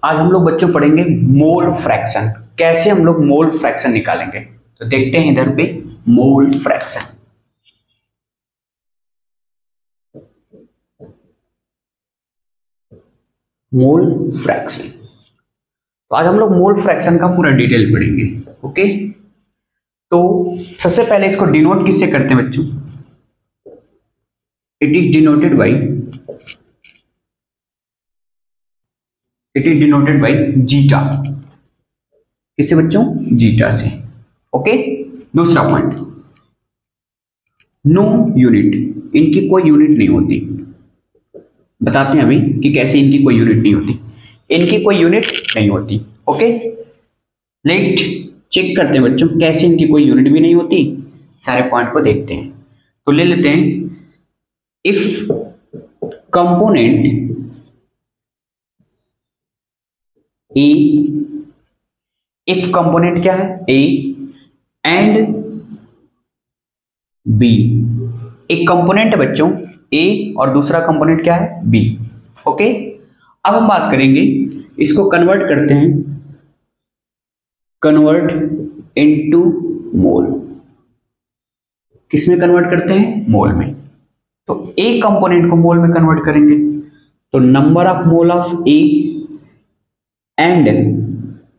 आज हम लोग बच्चों पढ़ेंगे मोल फ्रैक्शन। कैसे हम लोग मोल फ्रैक्शन निकालेंगे, तो देखते हैं इधर पे मोल फ्रैक्शन। मोल फ्रैक्शन, तो आज हम लोग मोल फ्रैक्शन का पूरा डिटेल पढ़ेंगे। ओके, तो सबसे पहले इसको डिनोट किससे करते हैं बच्चों? It is denoted by zeta. किससे बच्चों? जीटा से। ओके, दूसरा पॉइंट, नो यूनिट, इनकी कोई यूनिट नहीं होती। बताते हैं अभी कि कैसे इनकी कोई यूनिट नहीं होती। इनकी कोई यूनिट नहीं होती। ओके, लेट चेक करते हैं बच्चों कैसे इनकी कोई यूनिट भी नहीं होती। सारे पॉइंट को देखते हैं, तो ले लेते हैं if component A, if component क्या है? A and B. एक कंपोनेंट है बच्चों ए और दूसरा कंपोनेंट क्या है? बी। ओके, अब हम बात करेंगे, इसको कन्वर्ट करते हैं, कन्वर्ट इनटू मोल। किसमें कन्वर्ट करते हैं? मोल में। तो ए कंपोनेंट को मोल में कन्वर्ट करेंगे, तो number of mole of A and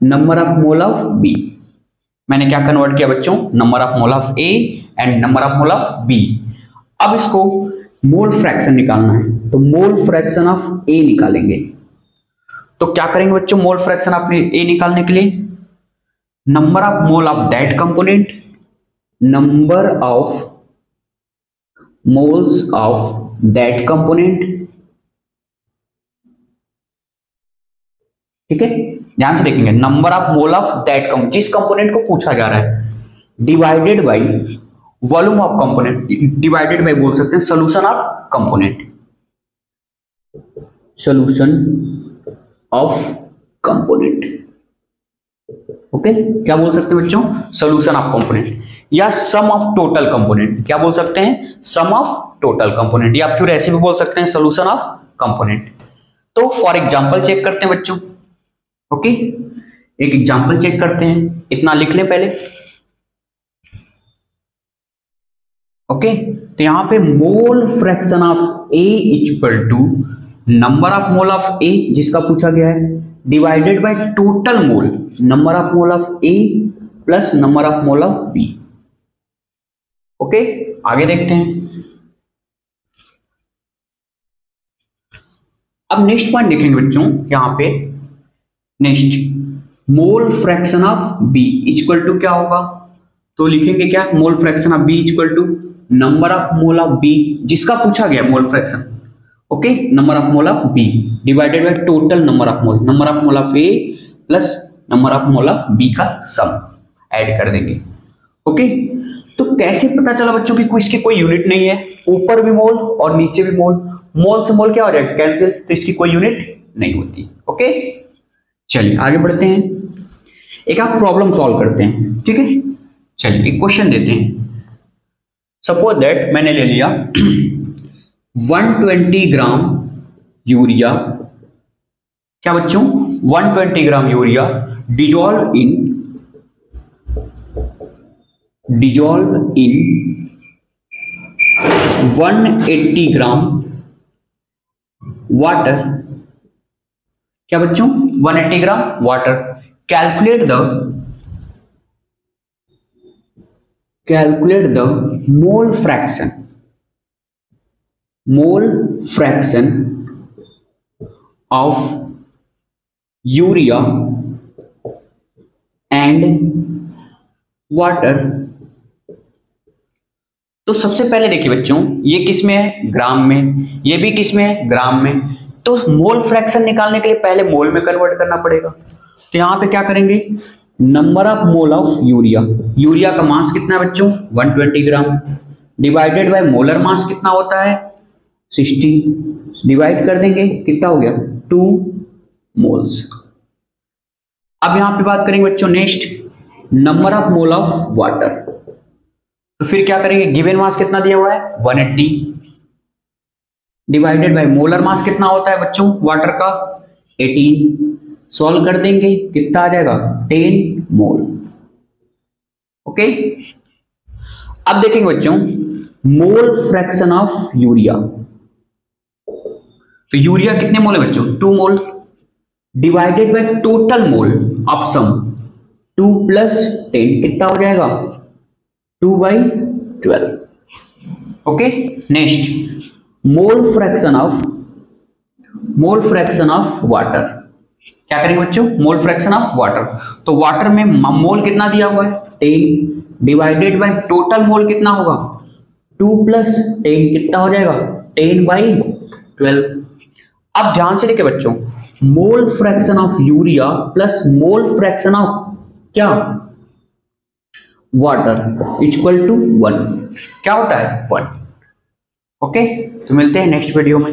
number of mole of B. मैंने क्या कन्वर्ट किया बच्चों? Number of mole of A and number of mole of B. अब इसको मोल फ्रैक्शन निकालना है, तो मोल फ्रैक्शन ऑफ ए निकालेंगे। तो क्या करेंगे बच्चों मोल फ्रैक्शन ऑफ ए निकालने के लिए? Number of mole of that component, number of moles of that component. ठीक है, ध्यान से देखेंगे, number of mole of that component, जिस कंपोनेंट को पूछा जा रहा है, divided by volume of component, divided by बोल सकते हैं solution of component, solution of component. Okay, क्या बोल सकते हैं बच्चों? सॉल्यूशन ऑफ कंपोनेंट, या सम ऑफ टोटल कंपोनेंट। क्या बोल सकते हैं? सम ऑफ टोटल कंपोनेंट, या फिर ऐसे भी बोल सकते हैं सॉल्यूशन ऑफ कंपोनेंट। तो फॉर एग्जांपल चेक करते हैं बच्चों। ओके, एक एग्जांपल चेक करते हैं, इतना लिख लें पहले। ओके, तो यहां पे mole fraction of A equal to number of mole of A जिसका पूछा गया है, divided by total mole, number of mole of A plus number of mole of B. Okay, आगे देखते हैं। अब नेक्स्ट पॉइंट देखेंगे बच्चों, यहां पे next mole fraction of B equal to क्या होगा? तो लिखेंगे क्या? Mole fraction of B equal to number of mole of B जिसका पूछा गया mole fraction. Okay, number of mole of B divided by total number of mole, number of mole of A plus number of mole of B का sum add कर देंगे। Okay, तो कैसे पता चला बच्चों की इसकी कोई यूनिट नहीं है? ऊपर भी मोल और नीचे भी मोल, मोल से मोल क्या हो जाएगा? कैंसिल, तो इसकी कोई यूनिट नहीं होती। ओके, चलिए आगे बढ़ते हैं, एक आप प्रॉब्लम सॉल्व करते हैं। ठीक है, चलिए एक क्वेश्चन देते हैं। सपोज दैट मैंने ले लिया 120 ग्राम यूरिया। क्या बच्चों? 120 gram urea dissolve in 180 gram water. क्या बच्चों? 180 gram water. Calculate the mole fraction of urea and water. तो सबसे पहले देखिए बच्चों, ये किस में है? ग्राम में। ये भी किस में है? ग्राम में। तो मोल फ्रैक्शन निकालने के लिए पहले मोल में कन्वर्ट करना पड़ेगा। तो यहां पे क्या करेंगे? Number of mole of urea, urea का मास कितना है बच्चों? 120 ग्राम, डिवाइडेड बाय मोलर मास कितना होता है? 60, डिवाइड कर देंगे, कितना हो गया? 2 मोल्स। अब यहां पे बात करेंगे बच्चों next, number of mole of water. तो फिर क्या करेंगे? गिवन मास कितना दिया हुआ है? 180, डिवाइडेड बाय मोलर मास कितना होता है बच्चों वाटर का? 18, सॉल्व कर देंगे, कितना आ जाएगा 10 मोल। ओके, अब देखेंगे बच्चों मोल फ्रैक्शन ऑफ यूरिया। तो यूरिया कितने मोल है बच्चों 2 mole, divided by total mole of sum 2 + 10 कितना हो जाएगा 2/12। Okay, next mole fraction of water. क्या करेंगे बच्चों मोल फ्रैक्शन ऑफ वाटर। तो वाटर में मोल कितना दिया हुआ है 10 डिवाइडेड बाय टोटल मोल कितना होगा 2 + 10 कितना हो जाएगा 10/12। अब ध्यान से देखिए बच्चों mole fraction of urea plus mole fraction of क्या वाटर इक्वल टू 1। क्या होता है 1। ओके, तो मिलते हैं नेक्स्ट वीडियो में।